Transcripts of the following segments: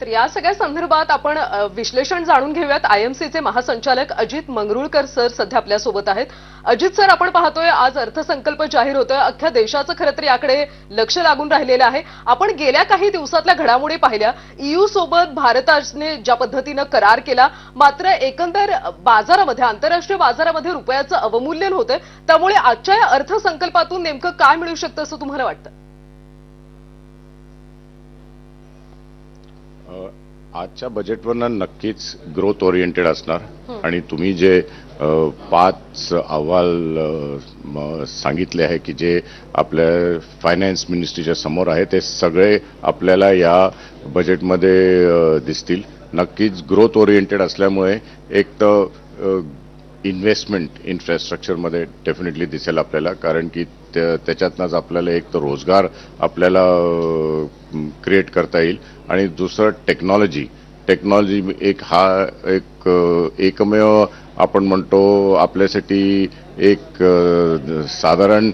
तर या सगळ्या संदर्भात आपण विश्लेषण जाणून घेऊयात। आयएमसीचे महासंचालक अजित मंगरुळकर सर सध्या आपल्या सोबत आहेत। अजित सर, आपण पाहतोय आज अर्थसंकल्प जाहीर होतोय। अख्ख्या देशाचं खरं तर याकडे लक्ष लागून राहिलेलं आहे। आपण गेल्या काही दिवसातल्या घडामोडी पाहिल्या। ईयू सोबत भारताने ज्या पद्धतीने करार केला, मात्र एकंदर बाजारामध्ये, आंतरराष्ट्रीय बाजारामध्ये रुपयाचं अवमूल्यन होतंय। त्यामुळे आजच्या या अर्थसंकल्पातून नेमकं काय मिळू शकतं असं तुम्हाला वाटतं? आजच्या बजेटवरनं नक्कीच ग्रोथ ओरिएंटेड असणार आणि तुम्ही जे 5 अहवाल सांगितले आहे की जे आपल्या फायनान्स मिनिस्ट्रीच्या समोर आहे, ते सगळे आपल्याला या बजेटमध्ये दिसतील। नक्कीच ग्रोथ ओरिएंटेड असल्यामुळे एक तर इन्व्हेस्टमेंट इन्फ्रास्ट्रक्चरमध्ये डेफिनेटली दिसेल आपल्याला, कारण की त्याच्यातनंच आपल्याला एक तर रोजगार आपल्याला क्रिएट करता येईल आणि दुसरं टेक्नॉलॉजी एक एकमेव आपण म्हणतो आपल्यासाठी एक साधारण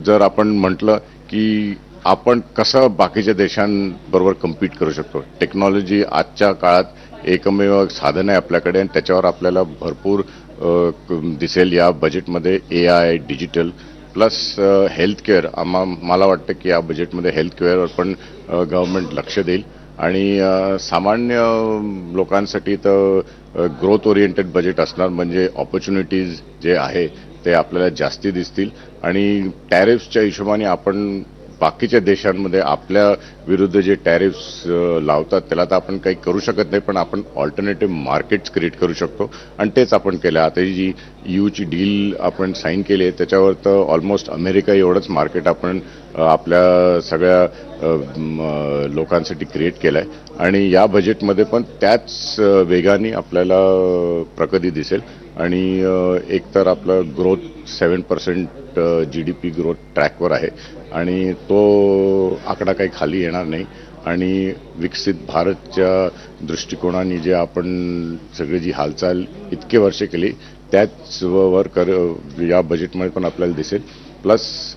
जर आपण म्हटलं की आपण कसं बाकीच्या देशांबरोबर कम्पीट करू शकतो, टेक्नॉलॉजी आजच्या काळात एकमेव साधन आहे आपल्याकडे आणि त्याच्यावर आपल्याला भरपूर दिसेल या बजेटमध्ये। AI, डिजिटल प्लस हेल्थकेअर, मला वाटतं की या बजेटमध्ये हेल्थकेअरवर पण गव्हर्नमेंट लक्ष देईल आणि सामान्य लोकांसाठी तर ग्रोथ ओरिएंटेड बजेट असणार, म्हणजे ऑपॉर्च्युनिटीज जे आहे ते आपल्याला जास्ती दिसतील आणि टॅरिफ्सच्या हिशोबाने आपण बाकीच्या देशांमध्ये आपल्या विरुद्ध जे टॅरिफ्स लावतात त्याला तर आपण काही करू शकत नाही, पण आपण ऑल्टरनेटिव्ह मार्केट्स क्रिएट करू शकतो आणि तेच आपण केलं। आता जी ईयूची डील आपण साईन केली आहे त्याच्यावर तर ऑलमोस्ट अमेरिका एवढंच मार्केट आपण आपल्या सगळ्या लोकांसाठी क्रिएट केलं आहे आणि या बजेटमध्ये पण त्याच वेगाने आपल्याला प्रगती दिसेल आणि एकतर आपलं ग्रोथ 7% GDP ग्रोथ ट्रॅकवर आहे आणि तो आकडा काही खाली येणार नाही आणि विकसित भारतच्या दृष्टिकोनाने जे आपण सगळी जी हालचाल इतके वर्ष केली त्याच या बजेटमध्ये पण आपल्याला दिसेल। प्लस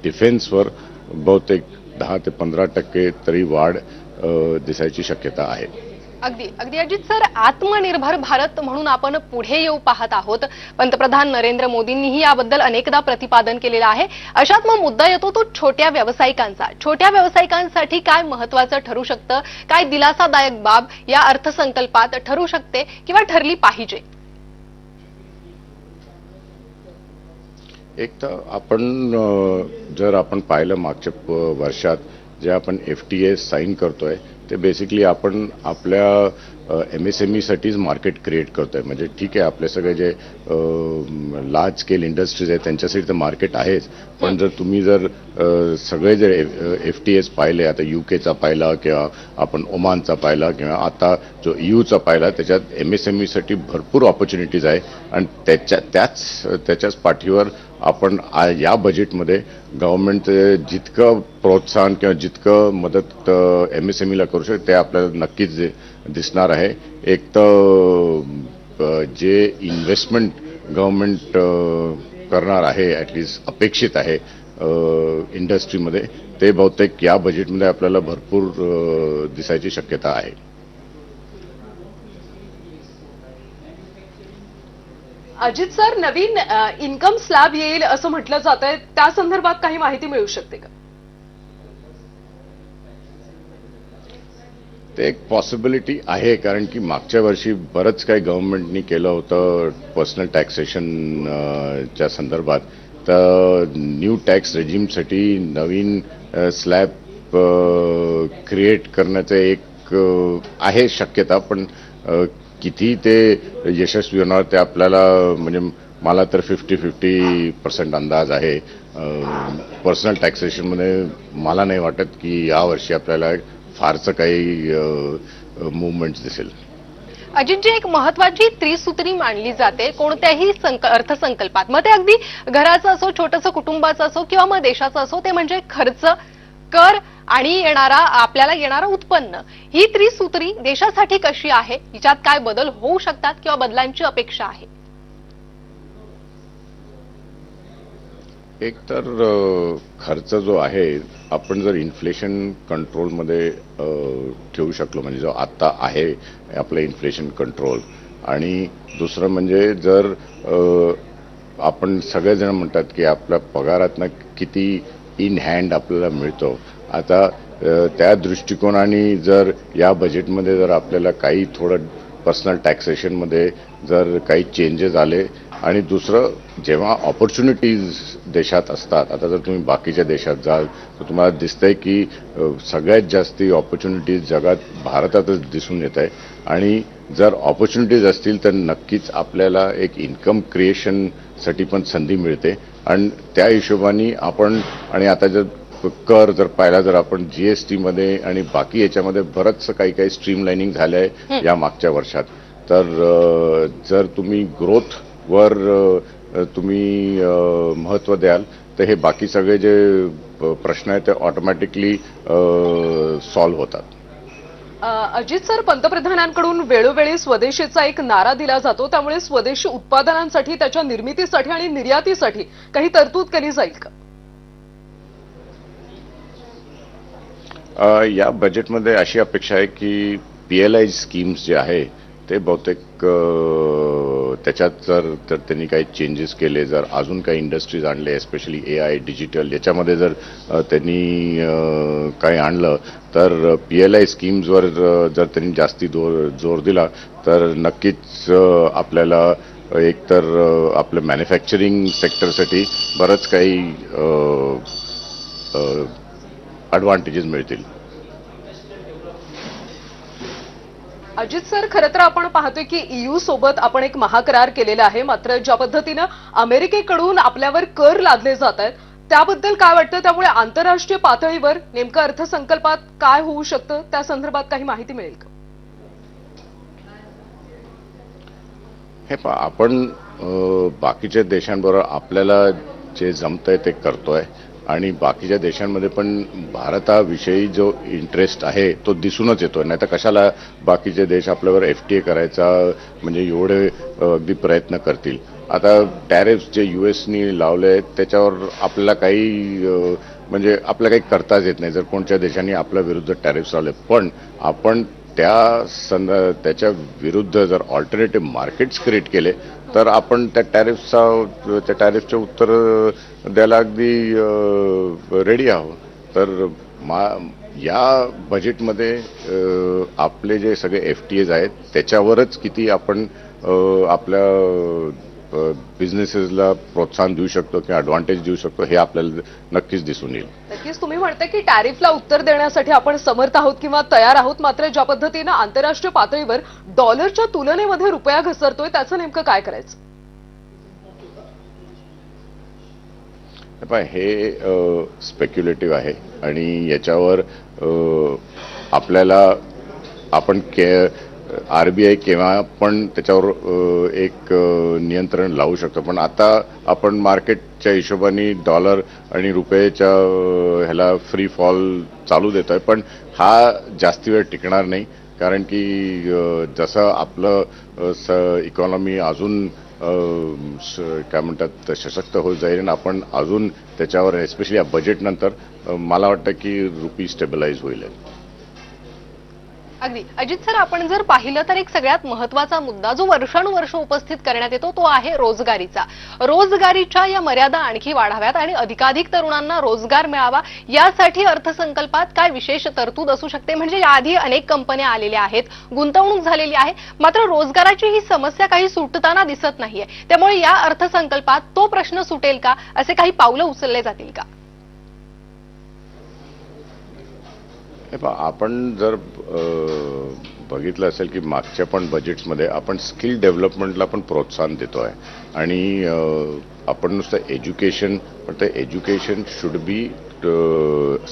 डिफेन्सवर बहुतेक 10 ते 15% तरी वाढ दिसायची शक्यता आहे। अगदी अगदी अजित सर, आत्मनिर्भर भारत म्हणून आपण पुढे येऊ पाहत आहोत। पंतप्रधान नरेंद्र मोदींनीही याबद्दल अनेकदा प्रतिपादन केलेलं आहे। अशात मग मुद्दा येतो तो छोट्या व्यावसायिकांचा। छोट्या व्यावसायिकांसाठी काय महत्त्वाचं ठरू शकतं, काय दिलासादायक बाब या अर्थसंकल्पात ठरू शकते किंवा ठरली पाहिजे? एक तर आपण जर आपण पाहिलं मागच्या वर्षात जे आपण FTA साईन करतोय ते बेसिकली आपण आपल्या MSME साठीच मार्केट क्रिएट करतोय। म्हणजे ठीक आहे, आपले सगळे जे लार्ज स्केल इंडस्ट्रीज आहेत त्यांच्यासाठी तर मार्केट आहेच, पण जर तुम्ही सगळे जे FTAs पाहिले, आता UKचा पाहिला किंवा आपण ओमानचा पाहिला किंवा आता जो EUचा पाहिला, त्याच्यात MSME साठी भरपूर ऑपॉर्च्युनिटीज आहे आणि त्याच्याच पाठीवर आपण या बजेटमध्ये गव्हर्नमेंट जितकं प्रोत्साहन किंवा जितकं मदत MSMEला करू शकते ते आपल्याला नक्कीच दिसणार आहे। एक तर जे इन्व्हेस्टमेंट गव्हर्नमेंट करणार आहे, ॲटलिस्ट अपेक्षित आहे इंडस्ट्रीमध्ये, ते बहुतेक या बजेटमध्ये आपल्याला भरपूर दिसायची शक्यता आहे। अजित सर, नवीन इन्कम स्लॅब येईल असं म्हटलं जातंय, त्या संदर्भात काही माहिती मिळू शकते का? ते एक पॉसिबिलिटी आहे, कारण की मागच्या वर्षी बरंच काही गव्हर्नमेंटनी केलं होतं पर्सनल टॅक्सेशनच्या संदर्भात। तर न्यू टॅक्स रेजिमसाठी नवीन स्लॅब क्रिएट करण्याचं एक आहे शक्यता, पण किती ते यशस्वी होणार ते आपल्याला, म्हणजे मला तर 50-50% अंदाज आहे। पर्सनल टॅक्सेशनमध्ये मला नाही वाटत की यावर्षी आपल्याला फारसं काही मूवमेंट दिसेल। अजित जी, एक महत्वाची त्रिसूत्री मानली जाते कोणत्याही अर्थसंकल्पात, मग ते अगदी घराचं असो, छोटंसं कुटुंबाचं असो किंवा मग देशाचं असो, ते म्हणजे खर्च, कर आणि आपल्याला येणारं उत्पन्न। ही त्रिसूत्री देशासाठी कशी आहे, हिच्यात काय बदल होऊ शकतात किंवा बदलांची अपेक्षा आहे? एक तर खर्च जो आहे आपण जर इन्फ्लेशन कंट्रोलमध्ये ठेवू शकलो म्हणजे जो आत्ता आहे आपलं इन्फ्लेशन कंट्रोल आणि दुसरं म्हणजे जर आपण सगळेजण म्हणतात की आपल्या पगारातनं किती इन हँड आपल्याला मिळतो आता त्या दृष्टिकोनाने जर या बजेटमध्ये जर आपल्याला काही थोडं पर्सनल टॅक्सेशनमध्ये जर काही चेंजेस आले आणि दुसरं जेव्हा ऑपॉर्च्युनिटीज देशात असतात आता जर तुम्ही बाकीच्या देशात जाल तर तुम्हाला दिसतंय की सगळ्यात जास्ती ऑपॉर्च्युनिटीज जगात भारतातच दिसून येत आहे आणि जर ऑपॉर्च्युनिटीज असतील तर नक्कीच आपल्याला एक इन्कम क्रिएशनसाठी पण संधी मिळते आणि त्या हिशोबाने आपण आणि आता जर कर जर पाहिला जर आपण जीएसटीमध्ये आणि बाकी याच्यामध्ये बरंचसं काही काही स्ट्रीमलाइनिंग झालं आहे या मागच्या वर्षात तर जर तुम्ही ग्रोथवर तुम्ही महत्त्व द्याल तर हे बाकी सगळे जे प्रश्न आहेत ते ऑटोमॅटिकली सॉल्व्ह होतात. अजित सर, पंतप्रधानांकडून वेळोवेळी स्वदेशीचा एक नारा दिला जातो, त्यामुळे स्वदेशी उत्पादनांसाठी त्याच्या निर्मितीसाठी आणि निर्यातीसाठी काही तरतूद केली जाईल का? या बजेटमध्ये अशी अपेक्षा आहे की PLI स्कीम्स जे आहे ते बहुतेक त्याच्यात जर त्यांनी काही चेंजेस केले जर अजून काही इंडस्ट्रीज आणले एस्पेशली AI डिजिटल याच्यामध्ये जर त्यांनी काही आणलं तर PLI स्कीम्सवर जर त्यांनी जास्ती जोर दिला तर नक्कीच आपल्याला एकतर आपलं मॅन्युफॅक्चरिंग सेक्टरसाठी बरंच काही ॲडव्हान्टेजेस मिळतील. अजित सर, खरं तर आपण पाहतोय की EU सोबत आपण एक महाकरार केलेला आहे, मात्र ज्या पद्धतीनं अमेरिकेकडून आपल्यावर कर लादले जात आहेत त्याबद्दल काय वाटतं? त्यामुळे आंतरराष्ट्रीय पातळीवर नेमकं अर्थसंकल्पात काय होऊ शकतं त्या संदर्भात काही माहिती मिळेल का? हे पहा आपण बाकीच्या देशांबरोबर आपल्याला जे जमतंय ते करतोय आणि बाकीच्या देशांमध्ये पण भारताविषयी जो इंटरेस्ट आहे तो दिसूनच येतोय नाही तर कशाला बाकीचे देश आपल्यावर FTA करायचा म्हणजे एवढे अगदी प्रयत्न करतील. आता टॅरिफ्स जे USनी लावले आहेत त्याच्यावर आपल्याला काही म्हणजे आपल्याला काही करताच येत नाही जर कोणत्या देशांनी आपल्या विरुद्ध टॅरिफ्स लावले पण आपण त्याच्या विरुद्ध जर ऑल्टरनेटिव्ह मार्केट्स क्रिएट केले तर आपण त्या टॅरिफचे उत्तर द्यायला अगदी रेडी आहोत. तर या बजेटमध्ये आपले जे सगळे FTAs आहेत त्याच्यावरच किती आपण आपल्या बिझनेसेसला प्रोत्साहन देऊ शकतो किंवा ॲडव्हान्टेज देऊ शकतो हे आपल्याला नक्कीच दिसून येईल. नक्कीच तुम्ही म्हणता की टॅरिफला उत्तर देण्यासाठी आपण समर्थ आहोत किंवा तयार आहोत, मात्र ज्या पद्धतीनं आंतरराष्ट्रीय पातळीवर डॉलरच्या तुलनेमध्ये रुपया घसरतोय त्याचं नेमकं काय करायचं? हे स्पेक्युलेटिव्ह आहे आणि याच्यावर आपल्याला आपण RBI केव्हा पण त्याच्यावर एक नियंत्रण लावू शकतो पण आता आपण मार्केटच्या हिशोबाने डॉलर आणि रुपयेच्या ह्याला फ्री फॉल चालू देतोय पण हा जास्ती वेळ टिकणार नाही कारण की जसं आपलं इकॉनॉमी अजून काय म्हणतात सशक्त होत जाईल आणि आपण अजून त्याच्यावर एस्पेशली या बजेटनंतर मला वाटतं की रुपी स्टेबलाइज होईल. अगदी अजित सर, आपण जर पाहिलं तर एक सगळ्यात महत्त्वाचा मुद्दा जो वर्षानुवर्ष उपस्थित करण्यात येतो तो आहे रोजगारीचा. रोजगारीच्या या मर्यादा आणखी वाढाव्यात आणि अधिकाधिक तरुणांना रोजगार मिळावा यासाठी अर्थसंकल्पात काय विशेष तरतूद असू शकते? म्हणजे याआधी अनेक कंपन्या आलेल्या आहेत, गुंतवणूक झालेली आहे, मात्र रोजगाराची ही समस्या काही सुटताना दिसत नाहीये. त्यामुळे या अर्थसंकल्पात तो प्रश्न सुटेल का? असे काही पावलं उचलले जातील का? आपण जर बघितलं असेल की मागच्या पण बजेट्समध्ये आपण स्किल डेव्हलपमेंटला पण प्रोत्साहन देतोय आणि आपण नुसतं एज्युकेशन पण ते एज्युकेशन शुड बी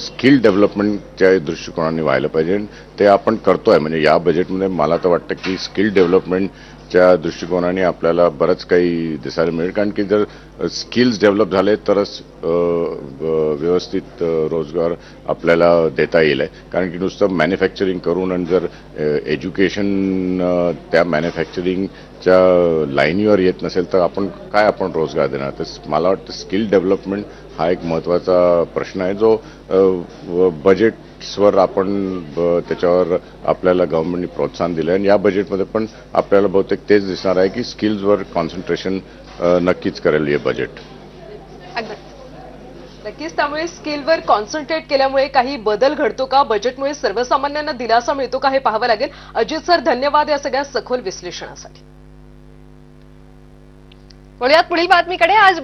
स्किल डेव्हलपमेंटच्या दृष्टिकोनाने व्हायला पाहिजे ते आपण करतोय. म्हणजे या बजेटमध्ये मला तर वाटतं की स्किल डेव्हलपमेंट च्या दृष्टिकोनाने आपल्याला बरंच काही दिसायला मिळेल. कारण की जर स्किल्स डेव्हलप झाले तरच व्यवस्थित रोजगार आपल्याला देता येईल. कारण की नुसतं मॅन्युफॅक्चरिंग करून आणि जर एज्युकेशन त्या मॅन्युफॅक्चरिंगच्या लाईनीवर येत नसेल तर आपण रोजगार देणार. तर मला वाटतं स्किल डेव्हलपमेंट हा एक महत्त्वाचा प्रश्न आहे जो बजेट्सवर आपण त्याच्यावर आपल्याला गव्हर्नमेंटने प्रोत्साहन दिलं आहे. आणि या बजेटमध्ये पण आपल्याला बहुतेक तेच दिसणार आहे की स्किल्सवर कॉन्सन्ट्रेशन नक्कीच करेल हे बजेट. अगदी नक्कीच त्यामुळे स्किलवर कॉन्सन्ट्रेट केल्यामुळे काही बदल घडतो का, बजेटमुळे सर्वसामान्यांना दिलासा मिळतो का हे पाहावं लागेल. अजित सर, धन्यवाद या सगळ्या सखोल विश्लेषणासाठी. वळूयात पुढील बातमीकडे. आज